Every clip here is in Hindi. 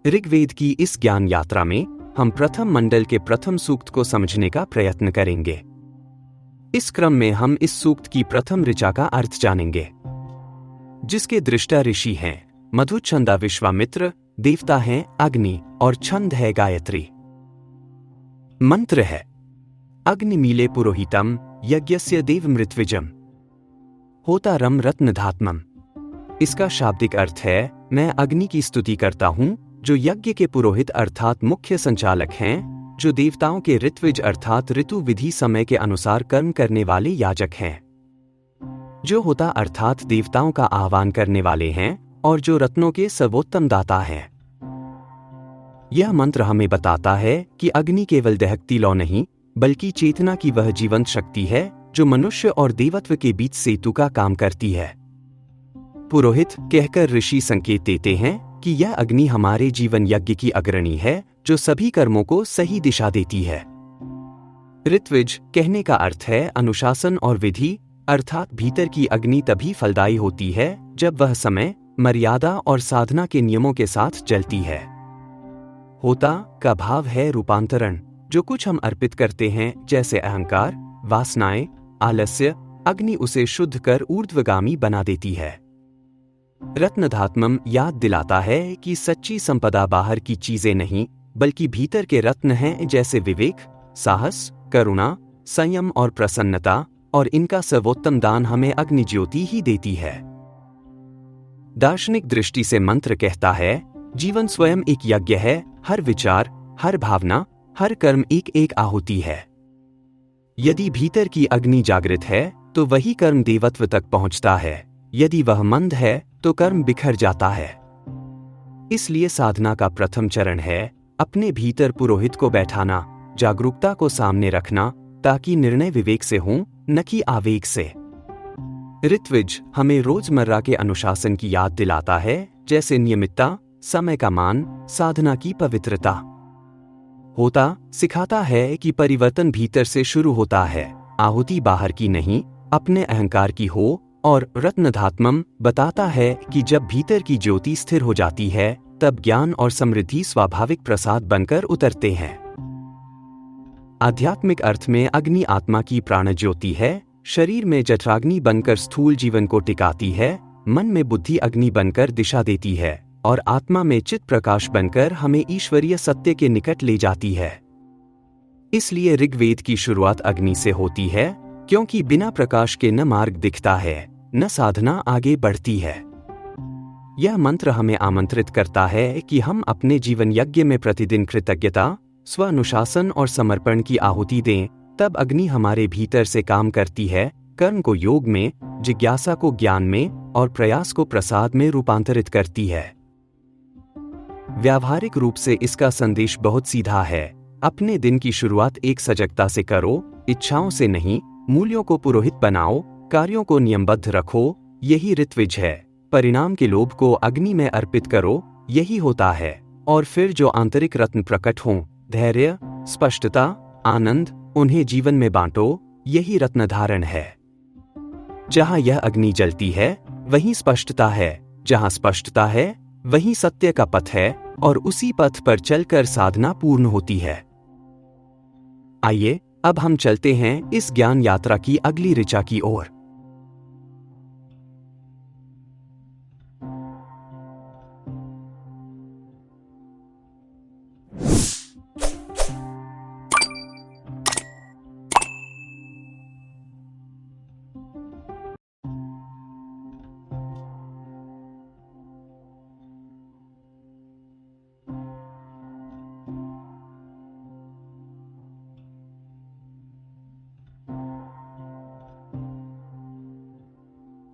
ऋग्वेद की इस ज्ञान यात्रा में हम प्रथम मंडल के प्रथम सूक्त को समझने का प्रयत्न करेंगे। इस क्रम में हम इस सूक्त की प्रथम ऋचा का अर्थ जानेंगे, जिसके दृष्टा ऋषि हैं मधु, छंदा विश्वामित्र, देवता हैं अग्नि और छंद है गायत्री। मंत्र है अग्निमीले पुरोहितम यज्ञस्य देवमृत्विजम होतारम रत्नधात्मम। इसका शाब्दिक अर्थ है मैं अग्नि की स्तुति करता हूं जो यज्ञ के पुरोहित अर्थात मुख्य संचालक हैं, जो देवताओं के ऋत्विज अर्थात ऋतु विधि समय के अनुसार कर्म करने वाले याजक हैं, जो होता अर्थात देवताओं का आह्वान करने वाले हैं और जो रत्नों के सर्वोत्तम दाता हैं। यह मंत्र हमें बताता है कि अग्नि केवल दहकती लौ नहीं बल्कि चेतना की वह जीवंत शक्ति है जो मनुष्य और देवत्व के बीच सेतु का काम करती है। पुरोहित कहकर ऋषि संकेत देते हैं कि यह अग्नि हमारे जीवन यज्ञ की अग्रणी है जो सभी कर्मों को सही दिशा देती है। ऋत्विज कहने का अर्थ है अनुशासन और विधि, अर्थात भीतर की अग्नि तभी फलदायी होती है जब वह समय, मर्यादा और साधना के नियमों के साथ जलती है। होता का भाव है रूपांतरण, जो कुछ हम अर्पित करते हैं जैसे अहंकार, वासनाएं, आलस्य, अग्नि उसे शुद्ध कर ऊर्ध्वगामी बना देती है। रत्नधात्मम याद दिलाता है कि सच्ची संपदा बाहर की चीजें नहीं बल्कि भीतर के रत्न हैं, जैसे विवेक, साहस, करुणा, संयम और प्रसन्नता, और इनका सर्वोत्तम दान हमें अग्नि ज्योति ही देती है। दार्शनिक दृष्टि से मंत्र कहता है जीवन स्वयं एक यज्ञ है, हर विचार, हर भावना, हर कर्म एक एक आहुति है। यदि भीतर की अग्नि जागृत है तो वही कर्म देवत्व तक पहुंचता है, यदि वह मंद है तो कर्म बिखर जाता है। इसलिए साधना का प्रथम चरण है अपने भीतर पुरोहित को बैठाना, जागरूकता को सामने रखना, ताकि निर्णय विवेक से हों न कि आवेग से। ऋत्विज हमें रोजमर्रा के अनुशासन की याद दिलाता है, जैसे नियमितता, समय का मान, साधना की पवित्रता। होता सिखाता है कि परिवर्तन भीतर से शुरू होता है, आहुति बाहर की नहीं अपने अहंकार की हो, और रत्नधात्मम बताता है कि जब भीतर की ज्योति स्थिर हो जाती है तब ज्ञान और समृद्धि स्वाभाविक प्रसाद बनकर उतरते हैं। आध्यात्मिक अर्थ में अग्नि आत्मा की प्राण ज्योति है, शरीर में जठराग्नि बनकर स्थूल जीवन को टिकाती है, मन में बुद्धि अग्नि बनकर दिशा देती है और आत्मा में चित प्रकाश बनकर हमें ईश्वरीय सत्य के निकट ले जाती है। इसलिए ऋग्वेद की शुरुआत अग्नि से होती है, क्योंकि बिना प्रकाश के न मार्ग दिखता है न साधना आगे बढ़ती है। यह मंत्र हमें आमंत्रित करता है कि हम अपने जीवन यज्ञ में प्रतिदिन कृतज्ञता, स्व अनुशासन और समर्पण की आहुति दें, तब अग्नि हमारे भीतर से काम करती है, कर्म को योग में, जिज्ञासा को ज्ञान में और प्रयास को प्रसाद में रूपांतरित करती है। व्यावहारिक रूप से इसका संदेश बहुत सीधा है, अपने दिन की शुरुआत एक सजगता से करो, इच्छाओं से नहीं, मूल्यों को पुरोहित बनाओ, कार्यों को नियमबद्ध रखो, यही ऋत्विज है। परिणाम के लोभ को अग्नि में अर्पित करो, यही होता है। और फिर जो आंतरिक रत्न प्रकट हों, धैर्य, स्पष्टता, आनंद, उन्हें जीवन में बांटो, यही रत्नधारण है। जहां यह अग्नि जलती है वहीं स्पष्टता है, जहां स्पष्टता है वहीं सत्य का पथ है, और उसी पथ पर चलकर साधना पूर्ण होती है। आइए अब हम चलते हैं इस ज्ञान यात्रा की अगली ऋचा की ओर।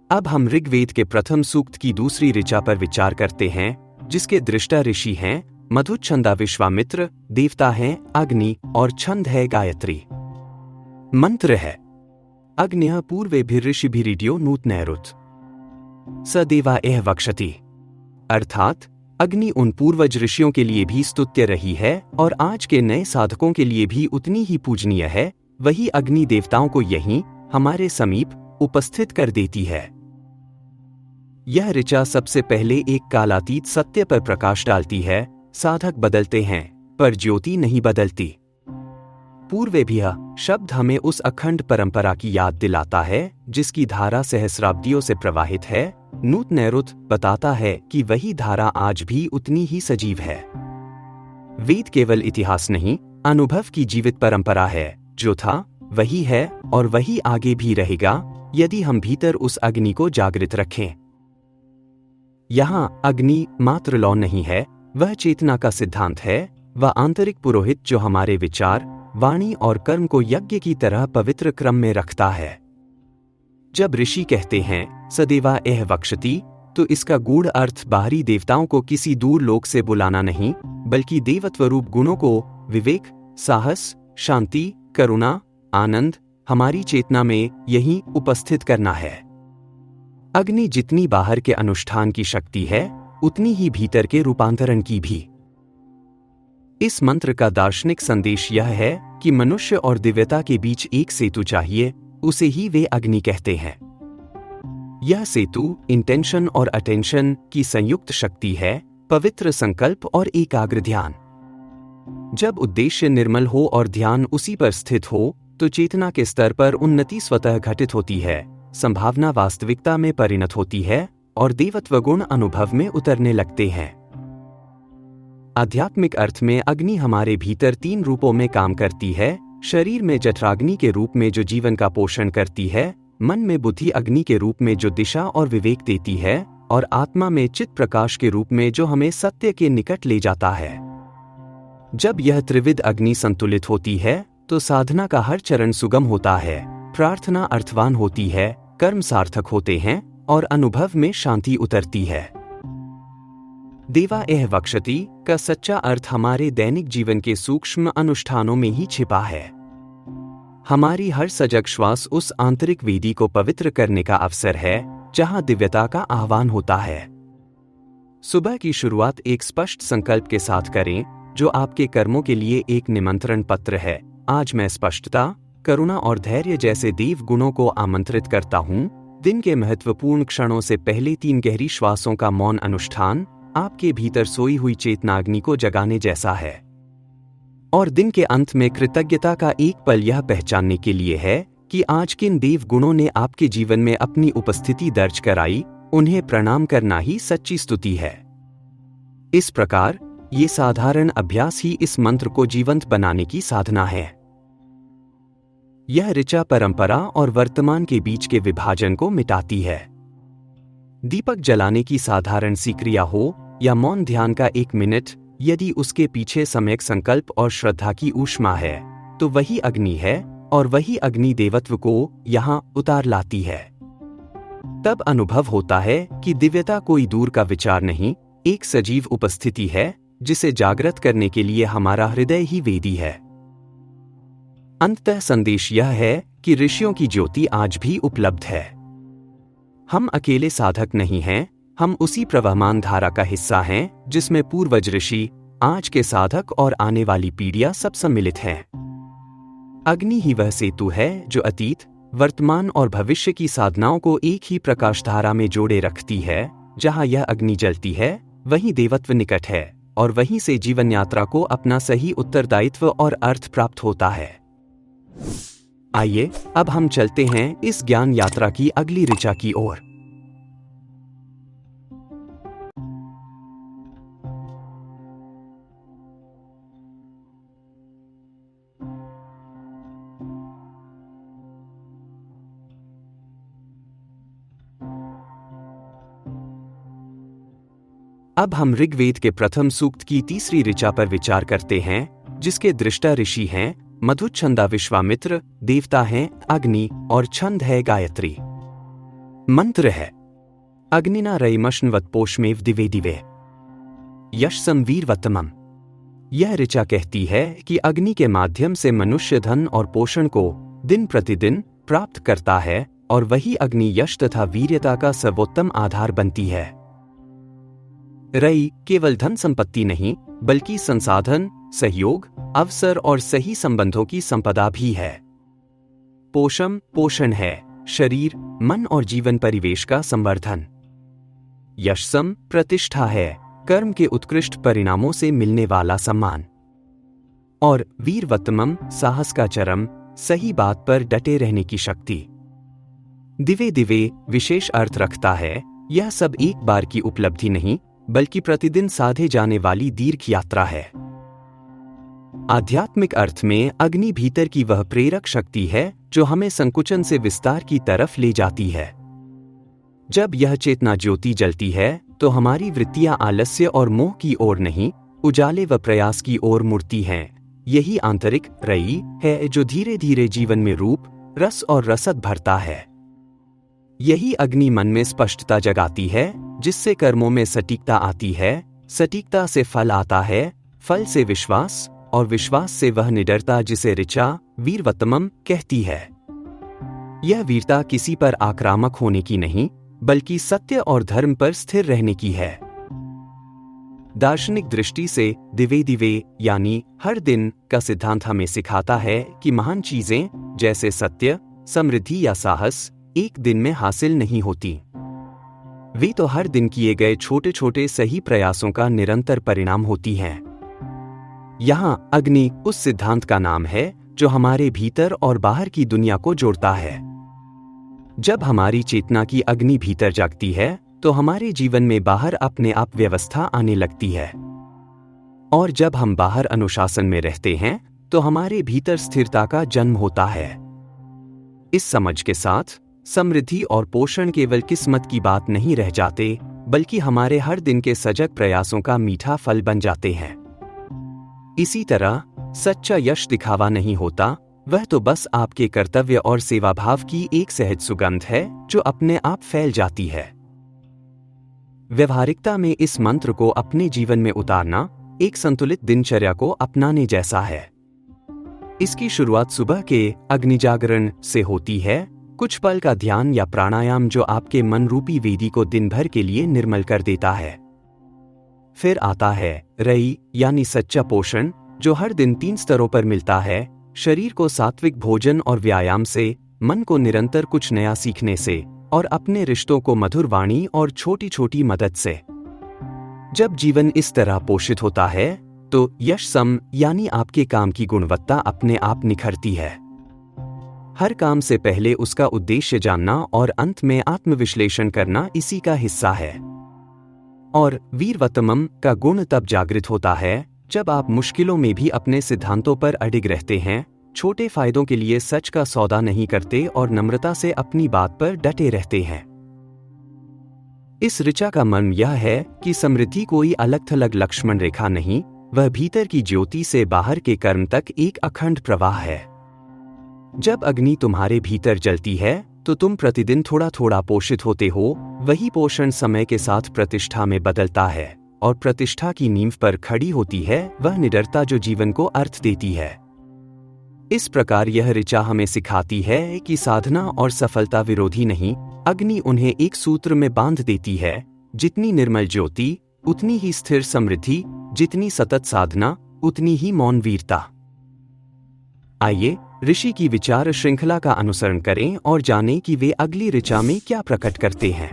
अब हम ऋग्वेद के प्रथम सूक्त की दूसरी ऋचा पर विचार करते हैं, जिसके दृष्टा ऋषि हैं मधु, छंदा विश्वामित्र, देवता हैं अग्नि और छंद है गायत्री। मंत्र है अग्न्यः पूर्वेभिर्ऋषिभिरीड्यो नूत्नैरुत स देवा एह वक्षति। अर्थात अग्नि उन पूर्वज ऋषियों के लिए भी स्तुत्य रही है और आज के नए साधकों के लिए भी उतनी ही पूजनीय है। वही अग्नि देवताओं को यहीं हमारे समीप उपस्थित कर देती है। यह ऋचा सबसे पहले एक कालातीत सत्य पर प्रकाश डालती है, साधक बदलते हैं पर ज्योति नहीं बदलती। पूर्वेभ्यः शब्द हमें उस अखंड परंपरा की याद दिलाता है जिसकी धारा सहस्राब्दियों से प्रवाहित है। नूतनैरुत बताता है कि वही धारा आज भी उतनी ही सजीव है। वेद केवल इतिहास नहीं, अनुभव की जीवित परंपरा है। जो था वही है और वही आगे भी रहेगा यदि हम भीतर उस अग्नि को जागृत रखें। यहाँ अग्नि मात्र लौ नहीं है, वह चेतना का सिद्धांत है, वह आंतरिक पुरोहित जो हमारे विचार, वाणी और कर्म को यज्ञ की तरह पवित्र क्रम में रखता है। जब ऋषि कहते हैं सदेवा एह वक्षति, तो इसका गूढ़ अर्थ बाहरी देवताओं को किसी दूर लोक से बुलाना नहीं, बल्कि देवत्वरूप गुणों को विवेक, साहस, शांति, करुणा, आनंद हमारी चेतना में यहीं उपस्थित करना है। अग्नि जितनी बाहर के अनुष्ठान की शक्ति है, उतनी ही भीतर के रूपांतरण की भी। इस मंत्र का दार्शनिक संदेश यह है कि मनुष्य और दिव्यता के बीच एक सेतु चाहिए, उसे ही वे अग्नि कहते हैं। यह सेतु इंटेंशन और अटेंशन की संयुक्त शक्ति है, पवित्र संकल्प और एकाग्र ध्यान। जब उद्देश्य निर्मल हो और ध्यान उसी पर स्थित हो, तो चेतना के स्तर पर उन्नति स्वतः घटित होती है, संभावना वास्तविकता में परिणत होती है और देवत्व गुण अनुभव में उतरने लगते हैं। आध्यात्मिक अर्थ में अग्नि हमारे भीतर 3 रूपों में काम करती है। शरीर में जठराग्नि के रूप में जो जीवन का पोषण करती है, मन में बुद्धि अग्नि के रूप में जो दिशा और विवेक देती है, और आत्मा में चित्त प्रकाश के रूप में जो हमें सत्य के निकट ले जाता है। जब यह त्रिविध अग्नि संतुलित होती है तो साधना का हर चरण सुगम होता है, प्रार्थना अर्थवान होती है, कर्म सार्थक होते हैं और अनुभव में शांति उतरती है। देवा एह वक्षति का सच्चा अर्थ हमारे दैनिक जीवन के सूक्ष्म अनुष्ठानों में ही छिपा है। हमारी हर सजग श्वास उस आंतरिक वेदी को पवित्र करने का अवसर है जहां दिव्यता का आह्वान होता है। सुबह की शुरुआत एक स्पष्ट संकल्प के साथ करें जो आपके कर्मों के लिए एक निमंत्रण पत्र है। आज मैं स्पष्टता, करुणा और धैर्य जैसे देव गुणों को आमंत्रित करता हूं। दिन के महत्वपूर्ण क्षणों से पहले 3 गहरी श्वासों का मौन अनुष्ठान आपके भीतर सोई हुई चेतनाग्नि को जगाने जैसा है। और दिन के अंत में कृतज्ञता का एक पल यह पहचानने के लिए है कि आज किन देव गुणों ने आपके जीवन में अपनी उपस्थिति दर्ज कराई, उन्हें प्रणाम करना ही सच्ची स्तुति है। इस प्रकार ये साधारण अभ्यास ही इस मंत्र को जीवंत बनाने की साधना है। यह ऋचा परंपरा और वर्तमान के बीच के विभाजन को मिटाती है। दीपक जलाने की साधारण सी क्रिया हो या मौन ध्यान का 1 मिनट, यदि उसके पीछे सम्यक संकल्प और श्रद्धा की ऊष्मा है, तो वही अग्नि है और वही अग्नि देवत्व को यहां उतार लाती है। तब अनुभव होता है कि दिव्यता कोई दूर का विचार नहीं, एक सजीव उपस्थिति है जिसे जागृत करने के लिए हमारा हृदय ही वेदी है। अंततः संदेश यह है कि ऋषियों की ज्योति आज भी उपलब्ध है। हम अकेले साधक नहीं हैं, हम उसी प्रवहमान धारा का हिस्सा हैं जिसमें पूर्वज ऋषि, आज के साधक और आने वाली पीढ़ियां सब सम्मिलित हैं। अग्नि ही वह सेतु है जो अतीत, वर्तमान और भविष्य की साधनाओं को एक ही प्रकाश धारा में जोड़े रखती है। जहां यह अग्नि जलती है, वहीं देवत्व निकट है और वहीं से जीवन यात्रा को अपना सही उत्तरदायित्व और अर्थ प्राप्त होता है। आइए अब हम चलते हैं इस ज्ञान यात्रा की अगली ऋचा की ओर। अब हम ऋग्वेद के प्रथम सूक्त की 3री ऋचा पर विचार करते हैं, जिसके दृष्टा ऋषि हैं मधुच्छंदा विश्वामित्र, देवता हैं अग्नि और छंद है गायत्री। मंत्र है अग्निना रयिमश्नवत् पोषमेव दिवे दिवे यशसं वीरवत्तमम्। यह ऋचा कहती है कि अग्नि के माध्यम से मनुष्य धन और पोषण को दिन प्रतिदिन प्राप्त करता है और वही अग्नि यश तथा वीर्यता का सर्वोत्तम आधार बनती है। रई केवल धन संपत्ति नहीं, बल्कि संसाधन, सहयोग, अवसर और सही संबंधों की संपदा भी है। पोषम पोषण है शरीर, मन और जीवन परिवेश का संवर्धन। यशसम प्रतिष्ठा है, कर्म के उत्कृष्ट परिणामों से मिलने वाला सम्मान। और वीरवत्तमम, साहस का चरम, सही बात पर डटे रहने की शक्ति। दिवे दिवे विशेष अर्थ रखता है। यह सब एक बार की उपलब्धि नहीं, बल्कि प्रतिदिन साधे जाने वाली दीर्घ यात्रा है। आध्यात्मिक अर्थ में अग्नि भीतर की वह प्रेरक शक्ति है जो हमें संकुचन से विस्तार की तरफ ले जाती है। जब यह चेतना ज्योति जलती है तो हमारी वृत्तियां आलस्य और मोह की ओर नहीं, उजाले व प्रयास की ओर मुड़ती हैं। यही आंतरिक रई है जो धीरे धीरे जीवन में रूप, रस और रसद भरता है। यही अग्नि मन में स्पष्टता जगाती है, जिससे कर्मों में सटीकता आती है, सटीकता से फल आता है, फल से विश्वास, और विश्वास से वह निडरता जिसे ऋचा वीरवत्तमम कहती है। यह वीरता किसी पर आक्रामक होने की नहीं, बल्कि सत्य और धर्म पर स्थिर रहने की है। दार्शनिक दृष्टि से दिवे दिवे यानी हर दिन का सिद्धांत हमें सिखाता है कि महान चीजें जैसे सत्य, समृद्धि या साहस एक दिन में हासिल नहीं होती। वे तो हर दिन किए गए छोटे छोटे सही प्रयासों का निरंतर परिणाम होती हैं। यहाँ अग्नि उस सिद्धांत का नाम है जो हमारे भीतर और बाहर की दुनिया को जोड़ता है। जब हमारी चेतना की अग्नि भीतर जागती है तो हमारे जीवन में बाहर अपने आप व्यवस्था आने लगती है, और जब हम बाहर अनुशासन में रहते हैं तो हमारे भीतर स्थिरता का जन्म होता है। इस समझ के साथ समृद्धि और पोषण केवल किस्मत की बात नहीं रह जाते, बल्कि हमारे हर दिन के सजग प्रयासों का मीठा फल बन जाते हैं। इसी तरह सच्चा यश दिखावा नहीं होता, वह तो बस आपके कर्तव्य और सेवाभाव की एक सहज सुगंध है जो अपने आप फैल जाती है। व्यवहारिकता में इस मंत्र को अपने जीवन में उतारना एक संतुलित दिनचर्या को अपनाने जैसा है। इसकी शुरुआत सुबह के अग्निजागरण से होती है, कुछ पल का ध्यान या प्राणायाम जो आपके मन रूपी वेदी को दिन भर के लिए निर्मल कर देता है। फिर आता है रई यानी सच्चा पोषण, जो हर दिन 3 स्तरों पर मिलता है, शरीर को सात्विक भोजन और व्यायाम से, मन को निरंतर कुछ नया सीखने से, और अपने रिश्तों को मधुर वाणी और छोटी छोटी मदद से। जब जीवन इस तरह पोषित होता है तो यश सम यानी आपके काम की गुणवत्ता अपने आप निखरती है। हर काम से पहले उसका उद्देश्य जानना और अंत में आत्मविश्लेषण करना इसी का हिस्सा है। और वीरवत्तमम का गुण तब जागृत होता है जब आप मुश्किलों में भी अपने सिद्धांतों पर अडिग रहते हैं, छोटे फायदों के लिए सच का सौदा नहीं करते और नम्रता से अपनी बात पर डटे रहते हैं। इस ऋचा का मर्म यह है कि समृद्धि कोई अलग थलग लक्ष्मण रेखा नहीं, वह भीतर की ज्योति से बाहर के कर्म तक एक अखंड प्रवाह है। जब अग्नि तुम्हारे भीतर जलती है तो तुम प्रतिदिन थोड़ा थोड़ा पोषित होते हो। वही पोषण समय के साथ प्रतिष्ठा में बदलता है, और प्रतिष्ठा की नींव पर खड़ी होती है वह निडरता जो जीवन को अर्थ देती है। इस प्रकार यह ऋचा हमें सिखाती है कि साधना और सफलता विरोधी नहीं, अग्नि उन्हें एक सूत्र में बांध देती है। जितनी निर्मल ज्योति उतनी ही स्थिर समृद्धि, जितनी सतत साधना उतनी ही मौन वीरता। आइए ऋषि की विचार श्रृंखला का अनुसरण करें और जानें कि वे अगली ऋचा में क्या प्रकट करते हैं।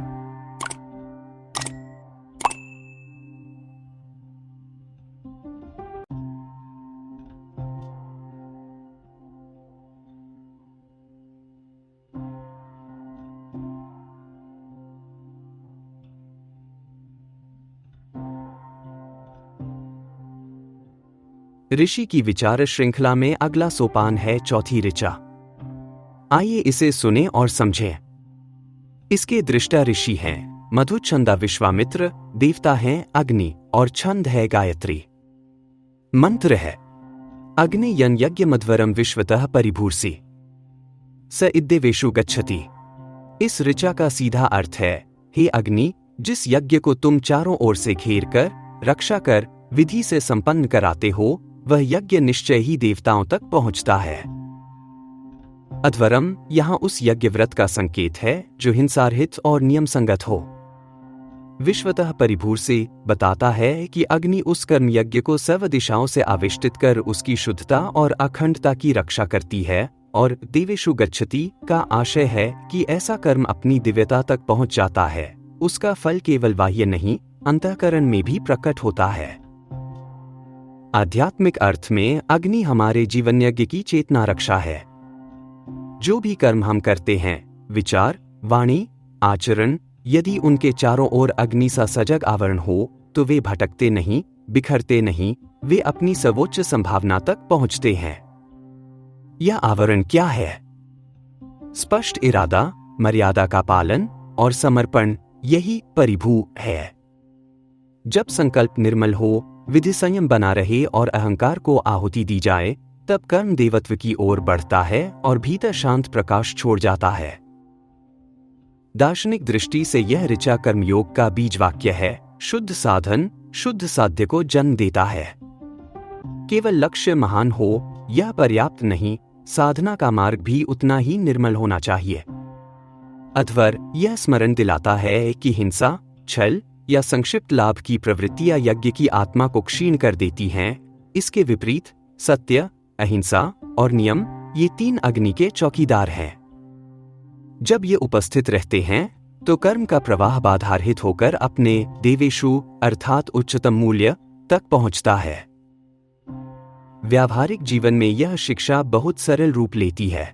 ऋषि की विचार श्रृंखला में अगला सोपान है चौथी ऋचा। आइए इसे सुने और समझें। इसके दृष्टा ऋषि हैं मधुच्छंदा विश्वामित्र, देवता हैं अग्नि और छंद है गायत्री। मंत्र है अग्नि यन यज्ञ मध्वरम विश्वतः परिभूर्षि स इद्देवेषु गच्छति। इस ऋचा का सीधा अर्थ है, हे अग्नि, जिस यज्ञ को तुम चारों ओर से घेर कर, रक्षा कर, विधि से संपन्न कराते हो, वह यज्ञ निश्चय ही देवताओं तक पहुंचता है। अध्वरम यहां उस यज्ञ व्रत का संकेत है जो हिंसारहित और नियम संगत हो। विश्वतः परिभूर्षि बताता है कि अग्नि उस कर्म यज्ञ को सर्व दिशाओं से आविष्टित कर उसकी शुद्धता और अखंडता की रक्षा करती है। और देवेषु गच्छति का आशय है कि ऐसा कर्म अपनी दिव्यता तक पहुंच जाता है। उसका फल केवल बाह्य नहीं, अंतःकरण में भी प्रकट होता है। आध्यात्मिक अर्थ में अग्नि हमारे जीवन यज्ञ की चेतना रक्षा है। जो भी कर्म हम करते हैं, विचार, वाणी, आचरण, यदि उनके चारों ओर अग्नि सा सजग आवरण हो तो वे भटकते नहीं, बिखरते नहीं, वे अपनी सर्वोच्च संभावना तक पहुंचते हैं। यह आवरण क्या है? स्पष्ट इरादा, मर्यादा का पालन और समर्पण, यही परिभू है। जब संकल्प निर्मल हो, विधि संयम बना रहे और अहंकार को आहुति दी जाए, तब कर्म देवत्व की ओर बढ़ता है और भीतर शांत प्रकाश छोड़ जाता है। दार्शनिक दृष्टि से यह ऋचा कर्मयोग का बीज वाक्य है। शुद्ध साधन शुद्ध साध्य को जन्म देता है। केवल लक्ष्य महान हो यह पर्याप्त नहीं, साधना का मार्ग भी उतना ही निर्मल होना चाहिए। अध्वर यह स्मरण दिलाता है कि हिंसा, छल या संक्षिप्त लाभ की प्रवृत्तियां यज्ञ की आत्मा को क्षीण कर देती हैं। इसके विपरीत सत्य, अहिंसा और नियम, ये 3 अग्नि के चौकीदार हैं। जब ये उपस्थित रहते हैं तो कर्म का प्रवाह बाधारहित होकर अपने देवेशु अर्थात उच्चतम मूल्य तक पहुंचता है। व्यावहारिक जीवन में यह शिक्षा बहुत सरल रूप लेती है।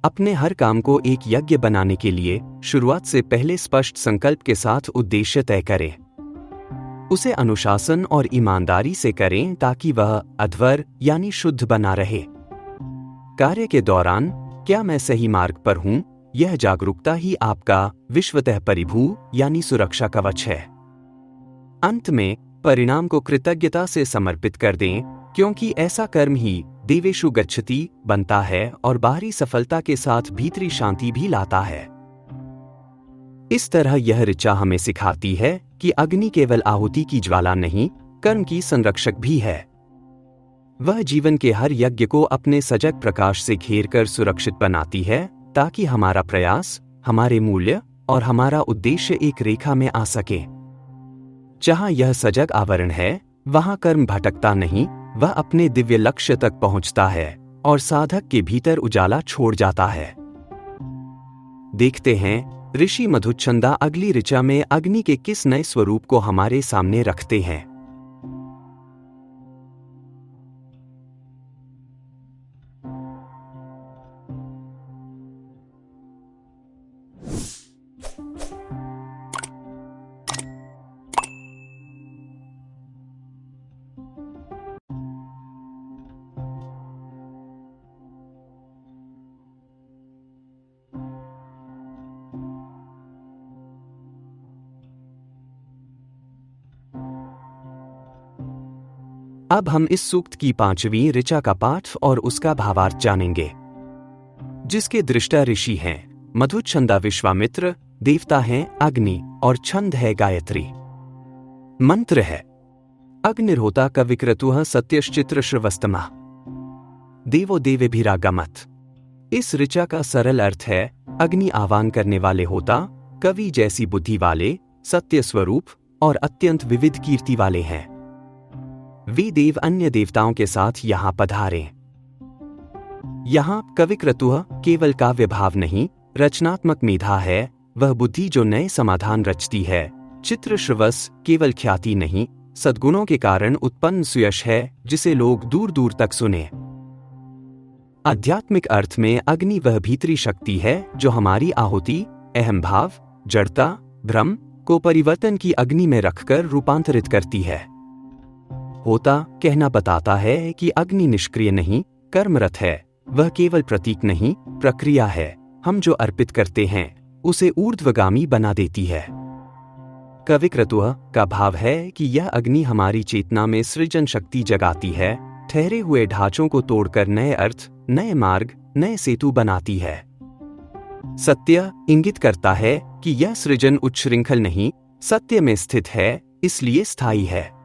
अपने हर काम को एक यज्ञ बनाने के लिए शुरुआत से पहले स्पष्ट संकल्प के साथ उद्देश्य तय करें। उसे अनुशासन और ईमानदारी से करें ताकि वह अध्वर यानी शुद्ध बना रहे। कार्य के दौरान क्या मैं सही मार्ग पर हूं, यह जागरूकता ही आपका विश्वतः परिभू यानी सुरक्षा कवच है। अंत में परिणाम को कृतज्ञता से समर्पित कर दें, क्योंकि ऐसा कर्म ही देवेषु गच्छति बनता है और बाहरी सफलता के साथ भीतरी शांति भी लाता है। इस तरह यह ऋचा हमें सिखाती है कि अग्नि केवल आहुति की ज्वाला नहीं, कर्म की संरक्षक भी है। वह जीवन के हर यज्ञ को अपने सजग प्रकाश से घेरकर सुरक्षित बनाती है, ताकि हमारा प्रयास, हमारे मूल्य और हमारा उद्देश्य एक रेखा में आ सके। जहां यह सजग आवरण है, वहां कर्म भटकता नहीं, वह अपने दिव्य लक्ष्य तक पहुंचता है और साधक के भीतर उजाला छोड़ जाता है। देखते हैं ऋषि मधुच्छंदा अगली ऋचा में अग्नि के किस नए स्वरूप को हमारे सामने रखते हैं। अब हम इस सूक्त की 5वीं ऋचा का पाठ और उसका भावार्थ जानेंगे, जिसके दृष्टा ऋषि हैं मधुच्छंदा विश्वामित्र, देवता हैं अग्नि और छंद है गायत्री। मंत्र है अग्निर्होता कविक्रतुः सत्यश्चित्र श्रवस्तमः देवो देवेभिरागमत्। इस ऋचा का सरल अर्थ है अग्नि आह्वान करने वाले होता, कवि जैसी बुद्धि वाले, सत्य स्वरूप और अत्यंत विविध कीर्ति वाले हैं। वे देव अन्य देवताओं के साथ यहां पधारे। यहां कविक्रतुः केवल काव्य भाव नहीं, रचनात्मक मेधा है, वह बुद्धि जो नए समाधान रचती है। चित्र श्रवस केवल ख्याति नहीं, सद्गुणों के कारण उत्पन्न सुयश है जिसे लोग दूर दूर तक सुने। आध्यात्मिक अर्थ में अग्नि वह भीतरी शक्ति है जो हमारी आहुति, अहम भाव, जड़ता, भ्रम को परिवर्तन की अग्नि में रखकर रूपांतरित करती है। होता कहना बताता है कि अग्नि निष्क्रिय नहीं, कर्मरत है। वह केवल प्रतीक नहीं, प्रक्रिया है। हम जो अर्पित करते हैं उसे ऊर्ध्वगामी बना देती है। कविक्रतुः का भाव है कि यह अग्नि हमारी चेतना में सृजन शक्ति जगाती है, ठहरे हुए ढांचों को तोड़कर नए अर्थ, नए मार्ग, नए सेतु बनाती है। सत्य इंगित करता है कि यह सृजन उच्छृंखल नहीं, सत्य में स्थित है, इसलिए स्थायी है।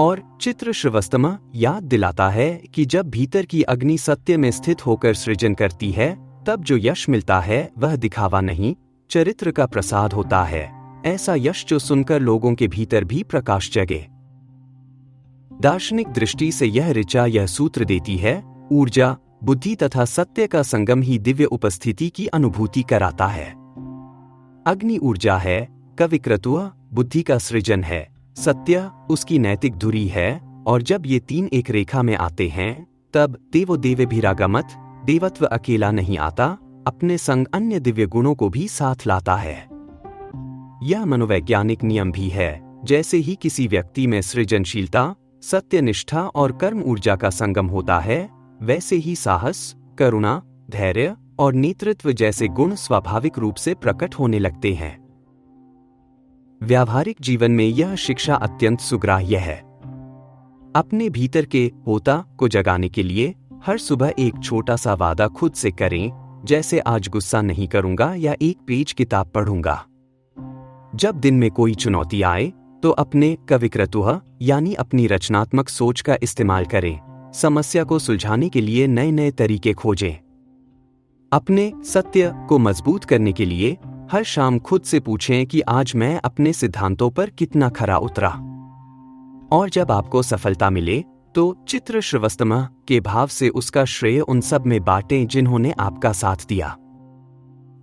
और चित्र श्रवस्तमः याद दिलाता है कि जब भीतर की अग्नि सत्य में स्थित होकर सृजन करती है, तब जो यश मिलता है वह दिखावा नहीं, चरित्र का प्रसाद होता है। ऐसा यश जो सुनकर लोगों के भीतर भी प्रकाश जगे। दार्शनिक दृष्टि से यह ऋचा यह सूत्र देती है, ऊर्जा, बुद्धि तथा सत्य का संगम ही दिव्य उपस्थिति की अनुभूति कराता है। अग्नि ऊर्जा है, कविकृत्व बुद्धि का सृजन है, सत्य उसकी नैतिक धुरी है, और जब ये तीन एक रेखा में आते हैं तब देवो देवेभिरागमत, देवत्व अकेला नहीं आता, अपने संग अन्य दिव्य गुणों को भी साथ लाता है। यह मनोवैज्ञानिक नियम भी है, जैसे ही किसी व्यक्ति में सृजनशीलता, सत्यनिष्ठा और कर्म ऊर्जा का संगम होता है, वैसे ही साहस, करुणा, धैर्य और नेतृत्व जैसे गुण स्वाभाविक रूप से प्रकट होने लगते हैं। व्यावहारिक जीवन में यह शिक्षा अत्यंत सुग्राह्य है। अपने भीतर के होता को जगाने के लिए हर सुबह एक छोटा सा वादा खुद से करें, जैसे आज गुस्सा नहीं करूंगा या एक पेज किताब पढ़ूंगा। जब दिन में कोई चुनौती आए तो अपने कविकृत्व यानी अपनी रचनात्मक सोच का इस्तेमाल करें, समस्या को सुलझाने के लिए नए नए तरीके खोजें। अपने सत्य को मजबूत करने के लिए हर शाम खुद से पूछें कि आज मैं अपने सिद्धांतों पर कितना खरा उतरा। और जब आपको सफलता मिले तो चित्र श्रवस्तम के भाव से उसका श्रेय उन सब में बांटें जिन्होंने आपका साथ दिया।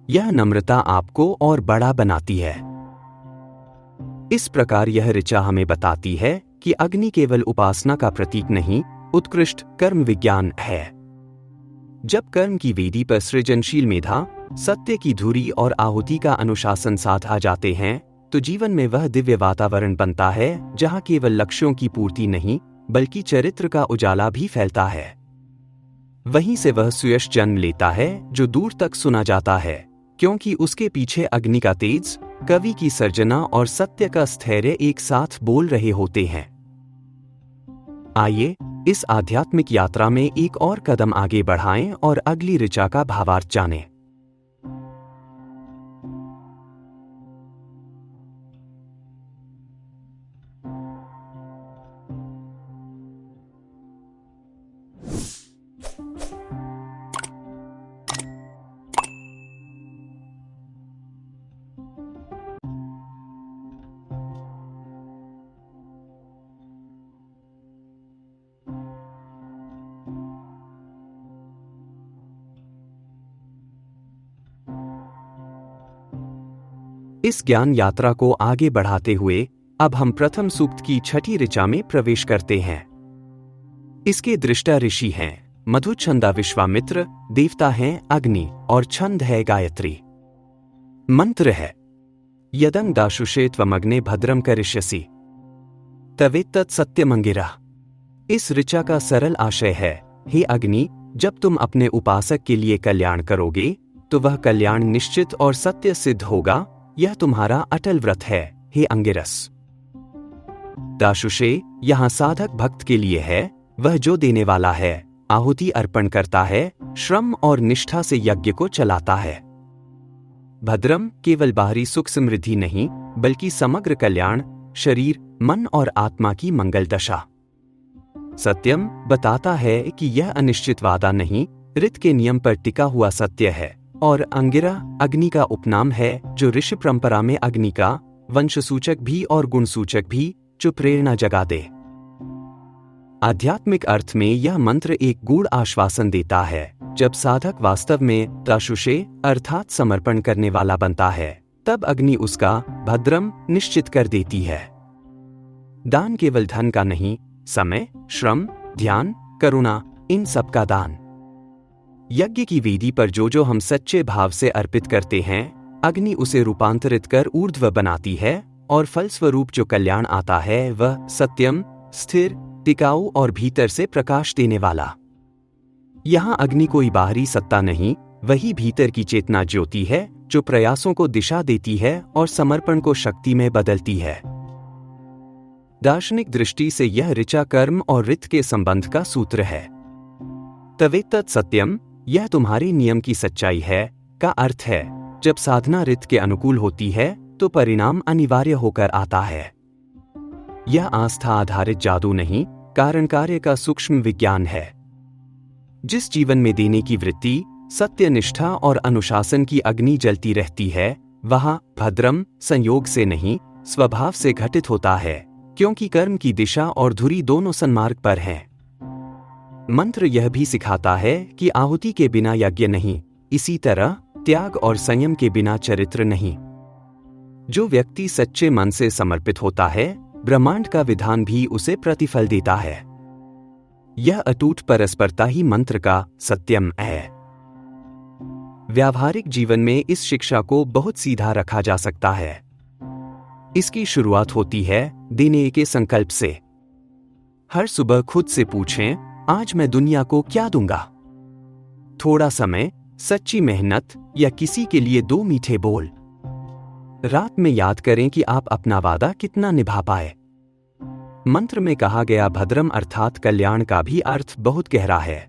यह नम्रता आपको और बड़ा बनाती है। इस प्रकार यह ऋचा हमें बताती है कि अग्नि केवल उपासना का प्रतीक नहीं, उत्कृष्ट कर्म विज्ञान है। जब कर्म की वेदी पर सृजनशील मेधा, सत्य की धुरी और आहुति का अनुशासन साथ आ जाते हैं तो जीवन में वह दिव्य वातावरण बनता है जहां केवल लक्ष्यों की पूर्ति नहीं बल्कि चरित्र का उजाला भी फैलता है। वहीं से वह सुयश जन्म लेता है जो दूर तक सुना जाता है, क्योंकि उसके पीछे अग्नि का तेज, कवि की सर्जना और सत्य का स्थैर्य एक साथ बोल रहे होते हैं। आइए इस आध्यात्मिक यात्रा में एक और कदम आगे बढ़ाएं और अगली ऋचा का भावार्थ जानें। इस ज्ञान यात्रा को आगे बढ़ाते हुए अब हम प्रथम सूक्त की छठी ऋचा में प्रवेश करते हैं। इसके दृष्टा ऋषि हैं मधुच्छंदा विश्वामित्र, देवता हैं अग्नि और छंद है गायत्री। मंत्र है यदं दाशुषे त्वमग्ने भद्रम करिष्यसि तवेत्तत् सत्यमंगिरः। इस ऋचा का सरल आशय है, हे अग्नि, जब तुम अपने उपासक के लिए कल्याण करोगे तो वह कल्याण निश्चित और सत्य सिद्ध होगा। यह तुम्हारा अटल व्रत है, हे अंगिरस। दाशुषे यहां साधक भक्त के लिए है, वह जो देने वाला है, आहुति अर्पण करता है, श्रम और निष्ठा से यज्ञ को चलाता है। भद्रम केवल बाहरी सुख समृद्धि नहीं बल्कि समग्र कल्याण, शरीर, मन और आत्मा की मंगल दशा। सत्यम बताता है कि यह अनिश्चित वादा नहीं, ऋत के नियम पर टिका हुआ सत्य है। और अंगिरा अग्नि का उपनाम है जो ऋषि परंपरा में अग्नि का वंशसूचक भी और गुणसूचक भी, जो प्रेरणा जगा दे। आध्यात्मिक अर्थ में यह मंत्र एक गूढ़ आश्वासन देता है, जब साधक वास्तव में दाशुषे अर्थात समर्पण करने वाला बनता है तब अग्नि उसका भद्रम निश्चित कर देती है। दान केवल धन का नहीं, समय, श्रम, ध्यान, करुणा, इन सब का दान। यज्ञ की वेदी पर जो हम सच्चे भाव से अर्पित करते हैं, अग्नि उसे रूपांतरित कर ऊर्ध्व बनाती है और फलस्वरूप जो कल्याण आता है वह सत्यम, स्थिर, टिकाऊ और भीतर से प्रकाश देने वाला। यहां अग्नि कोई बाहरी सत्ता नहीं, वही भीतर की चेतना ज्योति है जो प्रयासों को दिशा देती है और समर्पण को शक्ति में बदलती है। दार्शनिक दृष्टि से यह ऋचा कर्म और ऋत के संबंध का सूत्र है। तवेत्तत् सत्यम, यह तुम्हारे नियम की सच्चाई है का अर्थ है। जब साधना ऋत के अनुकूल होती है तो परिणाम अनिवार्य होकर आता है। यह आस्था आधारित जादू नहीं, कारण कार्य का सूक्ष्म विज्ञान है। जिस जीवन में देने की वृत्ति, सत्यनिष्ठा और अनुशासन की अग्नि जलती रहती है, वहां भद्रम संयोग से नहीं स्वभाव से घटित होता है, क्योंकि कर्म की दिशा और धुरी दोनों सन्मार्ग पर हैं। मंत्र यह भी सिखाता है कि आहुति के बिना यज्ञ नहीं, इसी तरह त्याग और संयम के बिना चरित्र नहीं। जो व्यक्ति सच्चे मन से समर्पित होता है, ब्रह्मांड का विधान भी उसे प्रतिफल देता है। यह अटूट परस्परता ही मंत्र का सत्यम है। व्यावहारिक जीवन में इस शिक्षा को बहुत सीधा रखा जा सकता है। इसकी शुरुआत होती है देने के संकल्प से। हर सुबह खुद से पूछें, आज मैं दुनिया को क्या दूंगा? थोड़ा समय, सच्ची मेहनत या किसी के लिए 2 मीठे बोल। रात में याद करें कि आप अपना वादा कितना निभा पाए। मंत्र में कहा गया भद्रम अर्थात कल्याण का भी अर्थ बहुत गहरा है।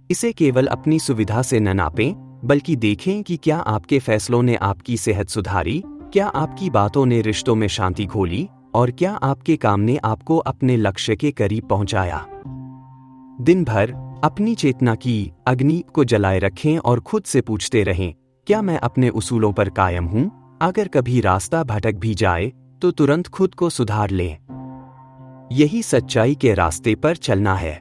इसे केवल अपनी सुविधा से न नापें, बल्कि देखें कि क्या आपके फैसलों ने आपकी सेहत सुधारी, क्या आपकी बातों ने रिश्तों में शांति घोली, और क्या आपके काम ने आपको अपने लक्ष्य के करीब पहुंचाया। दिन भर अपनी चेतना की अग्नि को जलाए रखें और खुद से पूछते रहें, क्या मैं अपने उसूलों पर कायम हूं? अगर कभी रास्ता भटक भी जाए तो तुरंत खुद को सुधार लें। यही सच्चाई के रास्ते पर चलना है।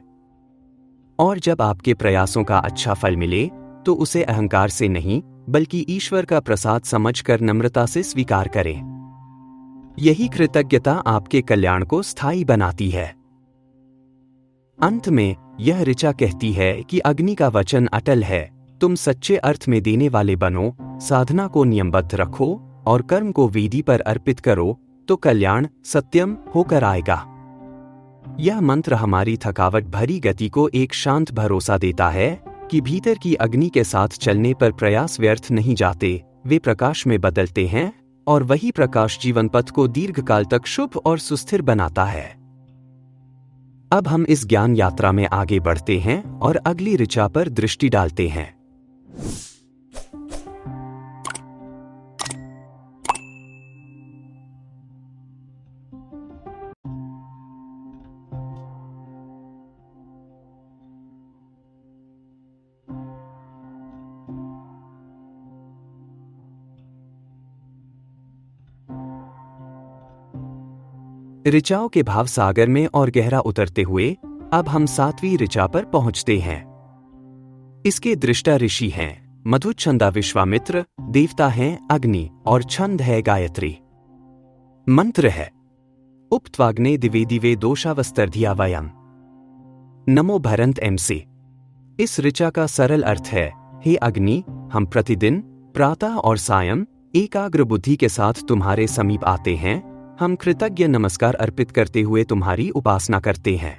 और जब आपके प्रयासों का अच्छा फल मिले तो उसे अहंकार से नहीं, बल्कि ईश्वर का प्रसाद समझकर नम्रता से स्वीकार करें। यही कृतज्ञता आपके कल्याण को स्थायी बनाती है। अंत में यह ऋचा कहती है कि अग्नि का वचन अटल है, तुम सच्चे अर्थ में देने वाले बनो, साधना को नियमबद्ध रखो और कर्म को वेदी पर अर्पित करो, तो कल्याण सत्यम होकर आएगा। यह मंत्र हमारी थकावट भरी गति को एक शांत भरोसा देता है कि भीतर की अग्नि के साथ चलने पर प्रयास व्यर्थ नहीं जाते, वे प्रकाश में बदलते हैं और वही प्रकाश जीवन पथ को दीर्घकाल तक शुभ और सुस्थिर बनाता है। अब हम इस ज्ञान यात्रा में आगे बढ़ते हैं और अगली ऋचा पर दृष्टि डालते हैं। ऋचाओं के भाव सागर में और गहरा उतरते हुए अब हम 7वीं ऋचा पर पहुंचते हैं। इसके दृष्टा ऋषि हैं मधुच्छंदा विश्वामित्र, देवता हैं अग्नि और छंद है गायत्री। मंत्र है उपत्वाग्ने दिवे दिवे दोषावस्तर्धिया वयम। नमो भरंत एमसी। इस ऋचा का सरल अर्थ है, हे अग्नि, हम प्रतिदिन प्रातः और सायं एकाग्र बुद्धि के साथ तुम्हारे समीप आते हैं। हम कृतज्ञ नमस्कार अर्पित करते हुए तुम्हारी उपासना करते हैं।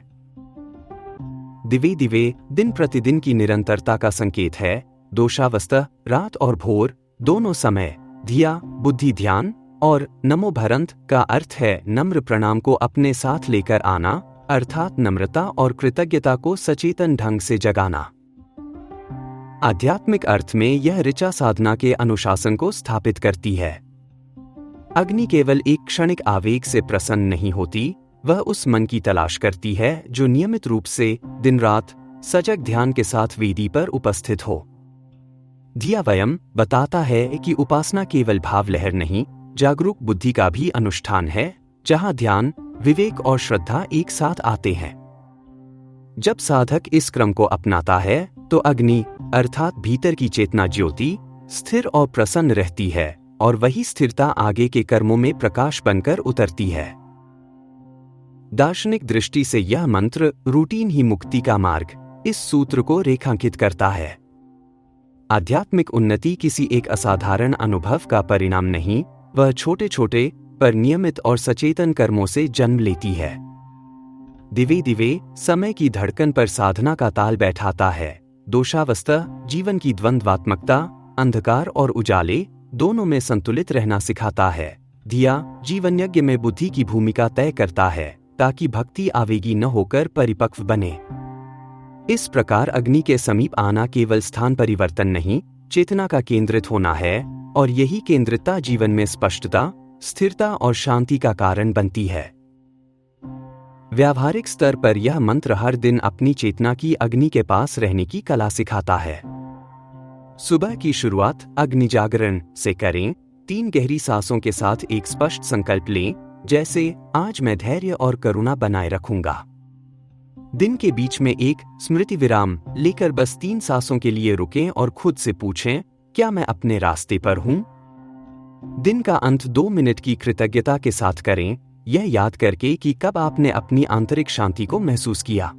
दिवे दिवे दिन प्रतिदिन की निरंतरता का संकेत है। दोषावस्था रात और भोर दोनों समय, धिया बुद्धि ध्यान, और नमो भरंत का अर्थ है नम्र प्रणाम को अपने साथ लेकर आना, अर्थात नम्रता और कृतज्ञता को सचेतन ढंग से जगाना। आध्यात्मिक अर्थ में यह ऋचा साधना के अनुशासन को स्थापित करती है। अग्नि केवल एक क्षणिक आवेग से प्रसन्न नहीं होती, वह उस मन की तलाश करती है जो नियमित रूप से दिन रात सजग ध्यान के साथ वेदी पर उपस्थित हो। धिया वयम बताता है कि उपासना केवल भाव लहर नहीं, जागरूक बुद्धि का भी अनुष्ठान है, जहां ध्यान, विवेक और श्रद्धा एक साथ आते हैं। जब साधक इस क्रम को अपनाता है तो अग्नि अर्थात भीतर की चेतना ज्योति स्थिर और प्रसन्न रहती है, और वही स्थिरता आगे के कर्मों में प्रकाश बनकर उतरती है। दार्शनिक दृष्टि से यह मंत्र रूटीन ही मुक्ति का मार्ग, इस सूत्र को रेखांकित करता है। आध्यात्मिक उन्नति किसी एक असाधारण अनुभव का परिणाम नहीं, वह छोटे छोटे पर नियमित और सचेतन कर्मों से जन्म लेती है। दिवे दिवे समय की धड़कन पर साधना का ताल बैठाता है। दोषावस्था जीवन की द्वंद्वात्मकता, अंधकार और उजाले दोनों में संतुलित रहना सिखाता है। धिया जीवन यज्ञ में बुद्धि की भूमिका तय करता है, ताकि भक्ति आवेगी न होकर परिपक्व बने। इस प्रकार अग्नि के समीप आना केवल स्थान परिवर्तन नहीं, चेतना का केंद्रित होना है, और यही केंद्रितता जीवन में स्पष्टता, स्थिरता और शांति का कारण बनती है। व्यावहारिक स्तर पर यह मंत्र हर दिन अपनी चेतना की अग्नि के पास रहने की कला सिखाता है। सुबह की शुरुआत अग्नि जागरण से करें। 3 गहरी सांसों के साथ एक स्पष्ट संकल्प लें, जैसे आज मैं धैर्य और करुणा बनाए रखूंगा। दिन के बीच में एक स्मृति विराम लेकर बस 3 सांसों के लिए रुकें और खुद से पूछें, क्या मैं अपने रास्ते पर हूं? दिन का अंत 2 मिनट की कृतज्ञता के साथ करें, यह याद करके कि कब आपने अपनी आंतरिक शांति को महसूस किया।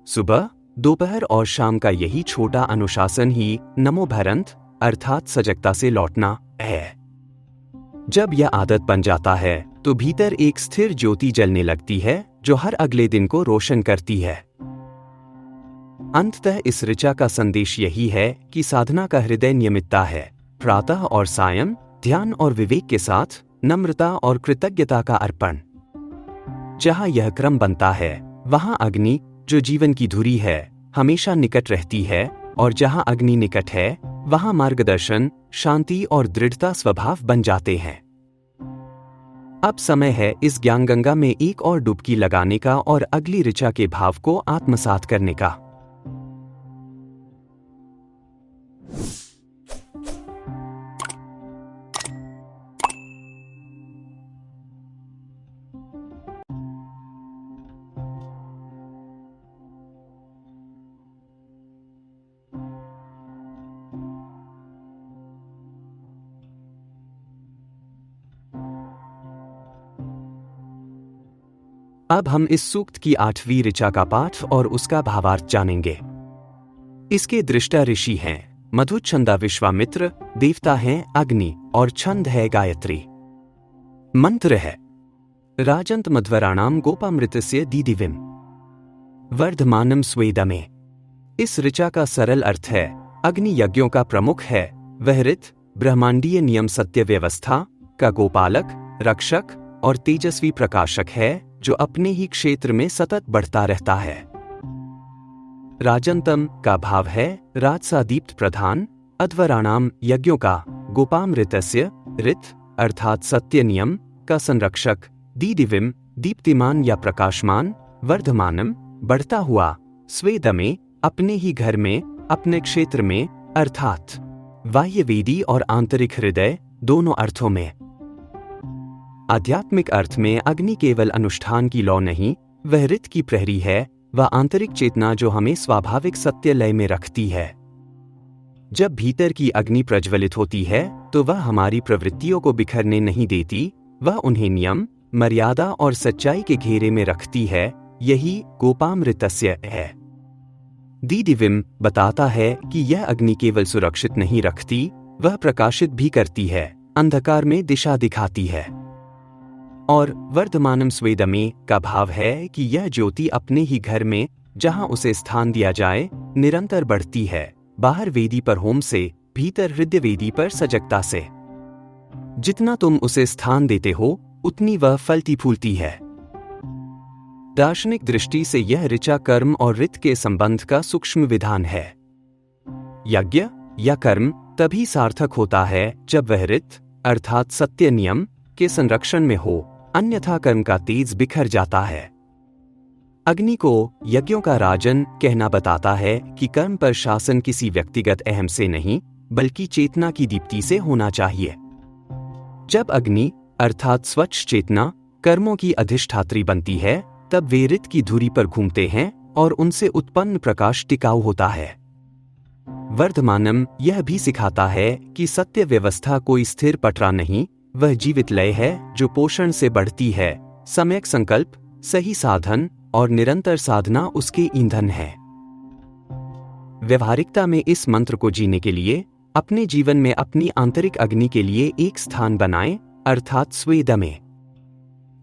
सुबह, दोपहर और शाम का यही छोटा अनुशासन ही नमोभरंत अर्थात सजगता से लौटना है। जब यह आदत बन जाता है तो भीतर एक स्थिर ज्योति जलने लगती है जो हर अगले दिन को रोशन करती है। अंततः इस ऋचा का संदेश यही है कि साधना का हृदय नियमितता है, प्रातः और सायं ध्यान और विवेक के साथ नम्रता और कृतज्ञता का अर्पण। जहां यह क्रम बनता है वहां अग्नि, जो जीवन की धुरी है, हमेशा निकट रहती है, और जहां अग्नि निकट है वहां मार्गदर्शन, शांति और दृढ़ता स्वभाव बन जाते हैं। अब समय है इस ज्ञानगंगा में एक और डुबकी लगाने का और अगली ऋचा के भाव को आत्मसात करने का। अब हम इस सूक्त की 8वीं ऋचा का पाठ और उसका भावार्थ जानेंगे। इसके दृष्टा ऋषि हैं मधुच्छंदा विश्वामित्र, देवता हैं अग्नि और छंद है गायत्री। मंत्र है राजंत मध्वराणाम गोपामृतस्य दीदिविम वर्धमानम स्वेदमे। इस ऋचा का सरल अर्थ है अग्नि यज्ञों का प्रमुख है, वह ऋत ब्रह्मांडीय नियम सत्य व्यवस्था का गोपालक, रक्षक और तेजस्वी प्रकाशक है जो अपने ही क्षेत्र में सतत बढ़ता रहता है। राजंतम का भाव है राजसा दीप्त प्रधान, अध्वराणाम यज्ञों का, गोपामृतस्य ऋत अर्थात सत्य नियम का संरक्षक, दीदिविम दीप्तिमान या प्रकाशमान, वर्धमानम बढ़ता हुआ, स्वेदमे अपने ही घर में, अपने क्षेत्र में अर्थात बाह्यवेदी और आंतरिक हृदय दोनों अर्थों में। आध्यात्मिक अर्थ में अग्नि केवल अनुष्ठान की लौ नहीं, वह ऋत की प्रहरी है, वह आंतरिक चेतना जो हमें स्वाभाविक सत्य लय में रखती है। जब भीतर की अग्नि प्रज्वलित होती है तो वह हमारी प्रवृत्तियों को बिखरने नहीं देती, वह उन्हें नियम, मर्यादा और सच्चाई के घेरे में रखती है। यही गोपामृतस्य है। दीदिविम बताता है कि यह अग्नि केवल सुरक्षित नहीं रखती, वह प्रकाशित भी करती है, अंधकार में दिशा दिखाती है। और वर्धमानम स्वेदमे का भाव है कि यह ज्योति अपने ही घर में, जहां उसे स्थान दिया जाए, निरंतर बढ़ती है, बाहर वेदी पर होम से, भीतर हृदय वेदी पर सजगता से। जितना तुम उसे स्थान देते हो उतनी वह फलती फूलती है। दार्शनिक दृष्टि से यह ऋचा कर्म और ऋत के संबंध का सूक्ष्म विधान है। यज्ञ या कर्म तभी सार्थक होता है जब वह ऋत अर्थात सत्य नियम के संरक्षण में हो, अन्यथा कर्म का तेज बिखर जाता है। अग्नि को यज्ञों का राजन कहना बताता है कि कर्म पर शासन किसी व्यक्तिगत अहम से नहीं बल्कि चेतना की दीप्ति से होना चाहिए। जब अग्नि अर्थात स्वच्छ चेतना कर्मों की अधिष्ठात्री बनती है तब वे ऋत की धुरी पर घूमते हैं और उनसे उत्पन्न प्रकाश टिकाऊ होता है। वर्धमानम यह भी सिखाता है कि सत्य व्यवस्था कोई स्थिर पटरा नहीं, वह जीवित लय है जो पोषण से बढ़ती है। सम्यक संकल्प, सही साधन और निरंतर साधना उसके ईंधन है। व्यवहारिकता में इस मंत्र को जीने के लिए अपने जीवन में अपनी आंतरिक अग्नि के लिए एक स्थान बनाएं, अर्थात स्वेदमे।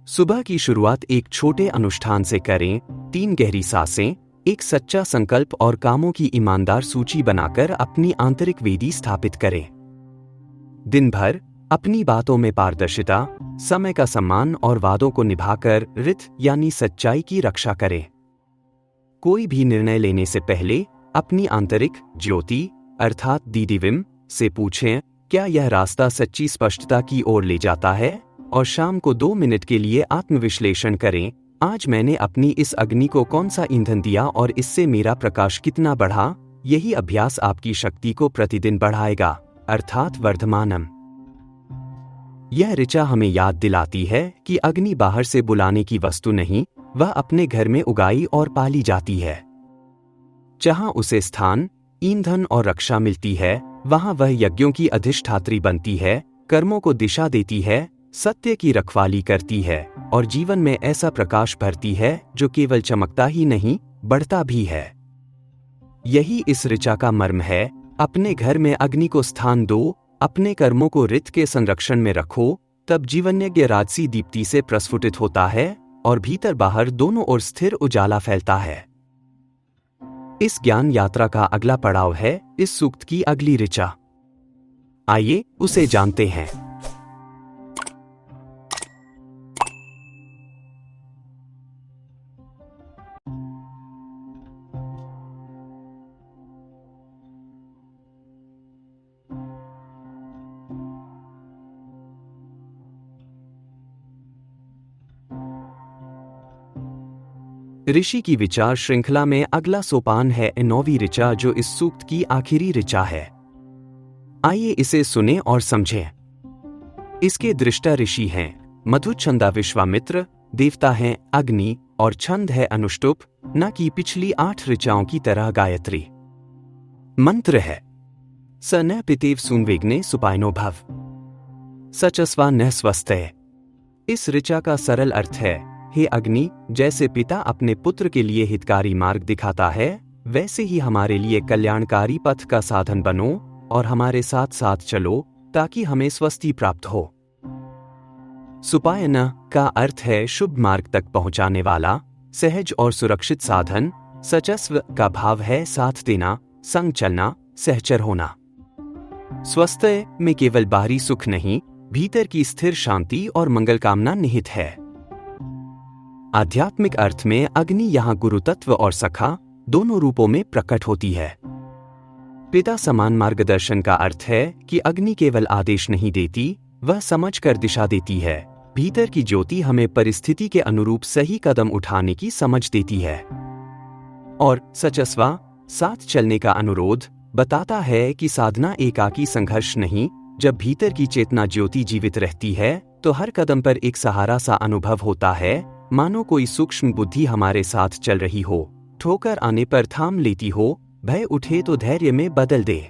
सुबह की शुरुआत एक छोटे अनुष्ठान से करें, 3 गहरी सांसें, एक सच्चा संकल्प और कामों की ईमानदार सूची बनाकर अपनी आंतरिक वेदी स्थापित करें। दिन भर अपनी बातों में पारदर्शिता, समय का सम्मान और वादों को निभाकर ऋत यानी सच्चाई की रक्षा करें। कोई भी निर्णय लेने से पहले अपनी आंतरिक ज्योति अर्थात दीदिविम से पूछें, क्या यह रास्ता सच्ची स्पष्टता की ओर ले जाता है? और शाम को 2 मिनट के लिए आत्मविश्लेषण करें, आज मैंने अपनी इस अग्नि को कौन सा ईंधन दिया और इससे मेरा प्रकाश कितना बढ़ा। यही अभ्यास आपकी शक्ति को प्रतिदिन बढ़ाएगा, अर्थात वर्धमानम। यह ऋचा हमें याद दिलाती है कि अग्नि बाहर से बुलाने की वस्तु नहीं, वह अपने घर में उगाई और पाली जाती है। जहां उसे स्थान, ईंधन और रक्षा मिलती है, वहां वह यज्ञों की अधिष्ठात्री बनती है, कर्मों को दिशा देती है, सत्य की रखवाली करती है और जीवन में ऐसा प्रकाश भरती है जो केवल चमकता ही नहीं, बढ़ता भी है। यही इस ऋचा का मर्म है। अपने घर में अग्नि को स्थान दो, अपने कर्मों को ऋत के संरक्षण में रखो, तब जीवनयज्ञ राजसी दीप्ति से प्रस्फुटित होता है और भीतर बाहर दोनों ओर स्थिर उजाला फैलता है। इस ज्ञान यात्रा का अगला पड़ाव है इस सूक्त की अगली ऋचा। आइए उसे जानते हैं। ऋषि की विचार श्रृंखला में अगला सोपान है 9वीं ऋचा, जो इस सूक्त की आखिरी ऋचा है। आइए इसे सुने और समझें। इसके दृष्टा ऋषि हैं मधुच्छंदा विश्वामित्र, देवता हैं अग्नि और छंद है अनुष्टुप, न कि पिछली 8 ऋचाओं की तरह गायत्री। मंत्र है स न पितेव सूनवेग्ने सुपायनो भव सचस्वा न स्वस्ते। इस ऋचा का सरल अर्थ है, हे अग्नि, जैसे पिता अपने पुत्र के लिए हितकारी मार्ग दिखाता है, वैसे ही हमारे लिए कल्याणकारी पथ का साधन बनो और हमारे साथ साथ चलो ताकि हमें स्वस्ति प्राप्त हो। सुपायन का अर्थ है शुभ मार्ग तक पहुंचाने वाला, सहज और सुरक्षित साधन। सचस्व का भाव है साथ देना, संग चलना, सहचर होना। स्वस्थ में केवल बाहरी सुख नहीं, भीतर की स्थिर शांति और मंगल कामना निहित है। आध्यात्मिक अर्थ में अग्नि यहाँ गुरु तत्व और सखा दोनों रूपों में प्रकट होती है। पिता समान मार्गदर्शन का अर्थ है कि अग्नि केवल आदेश नहीं देती, वह समझकर दिशा देती है। भीतर की ज्योति हमें परिस्थिति के अनुरूप सही कदम उठाने की समझ देती है। और सचस्वा, साथ चलने का अनुरोध, बताता है कि साधना एकाकी संघर्ष नहीं। जब भीतर की चेतना ज्योति जीवित रहती है तो हर कदम पर एक सहारा सा अनुभव होता है, मानो कोई सूक्ष्म बुद्धि हमारे साथ चल रही हो, ठोकर आने पर थाम लेती हो, भय उठे तो धैर्य में बदल दे।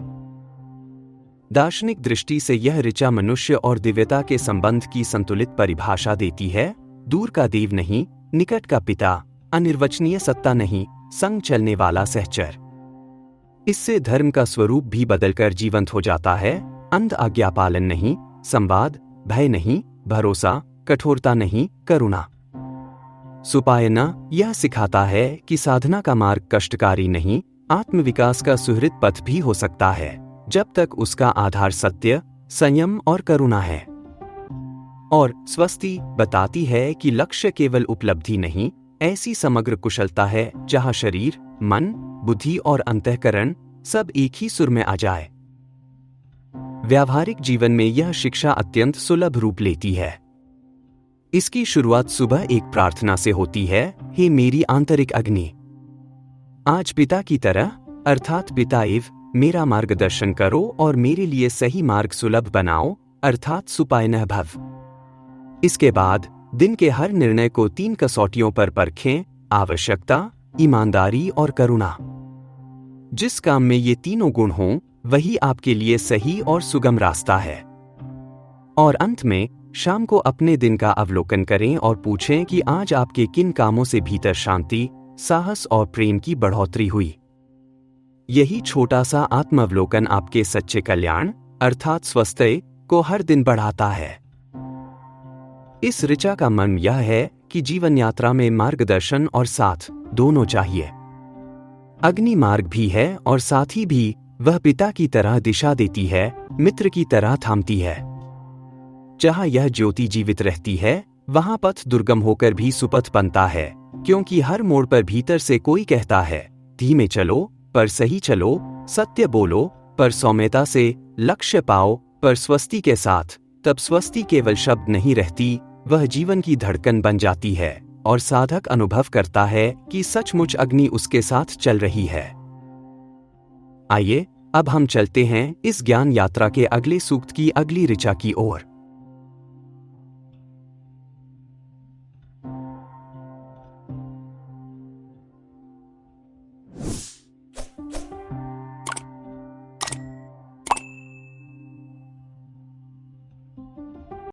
दार्शनिक दृष्टि से यह ऋचा मनुष्य और दिव्यता के संबंध की संतुलित परिभाषा देती है। दूर का देव नहीं, निकट का पिता, अनिर्वचनीय सत्ता नहीं, संग चलने वाला सहचर। इससे धर्म का स्वरूप भी बदलकर जीवंत हो जाता है। अंध आज्ञा पालन नहीं, संवाद, भय नहीं, भरोसा, कठोरता नहीं, करुणा। सुपायना यह सिखाता है कि साधना का मार्ग कष्टकारी नहीं, आत्मविकास का सुहृद पथ भी हो सकता है, जब तक उसका आधार सत्य, संयम और करुणा है। और स्वस्ति बताती है कि लक्ष्य केवल उपलब्धि नहीं, ऐसी समग्र कुशलता है जहां शरीर, मन, बुद्धि और अंतःकरण सब एक ही सुर में आ जाए। व्यावहारिक जीवन में यह शिक्षा अत्यंत सुलभ रूप लेती है। इसकी शुरुआत सुबह एक प्रार्थना से होती है, हे मेरी आंतरिक अग्नि, आज पिता की तरह अर्थात पिताएव मेरा मार्गदर्शन करो और मेरे लिए सही मार्ग सुलभ बनाओ अर्थात सुपायनः भव। इसके बाद दिन के हर निर्णय को 3 कसौटियों पर परखें, आवश्यकता, ईमानदारी और करुणा। जिस काम में ये तीनों गुण हों, वही आपके लिए सही और सुगम रास्ता है। और अंत में शाम को अपने दिन का अवलोकन करें और पूछें कि आज आपके किन कामों से भीतर शांति, साहस और प्रेम की बढ़ोतरी हुई। यही छोटा सा आत्मावलोकन आपके सच्चे कल्याण अर्थात स्वस्थय को हर दिन बढ़ाता है। इस ऋचा का मर्म यह है कि जीवन यात्रा में मार्गदर्शन और साथ दोनों चाहिए। अग्नि मार्ग भी है और साथ ही भी वह पिता की तरह दिशा देती है, मित्र की तरह थामती है। जहां यह ज्योति जीवित रहती है, वहां पथ दुर्गम होकर भी सुपथ बनता है, क्योंकि हर मोड़ पर भीतर से कोई कहता है, धीमे चलो पर सही चलो, सत्य बोलो पर सौम्यता से, लक्ष्य पाओ पर स्वस्ति के साथ। तब स्वस्ति केवल शब्द नहीं रहती, वह जीवन की धड़कन बन जाती है और साधक अनुभव करता है कि सचमुच अग्नि उसके साथ चल रही है। आइए अब हम चलते हैं इस ज्ञान यात्रा के अगले सूक्त की अगली ऋचा की ओर।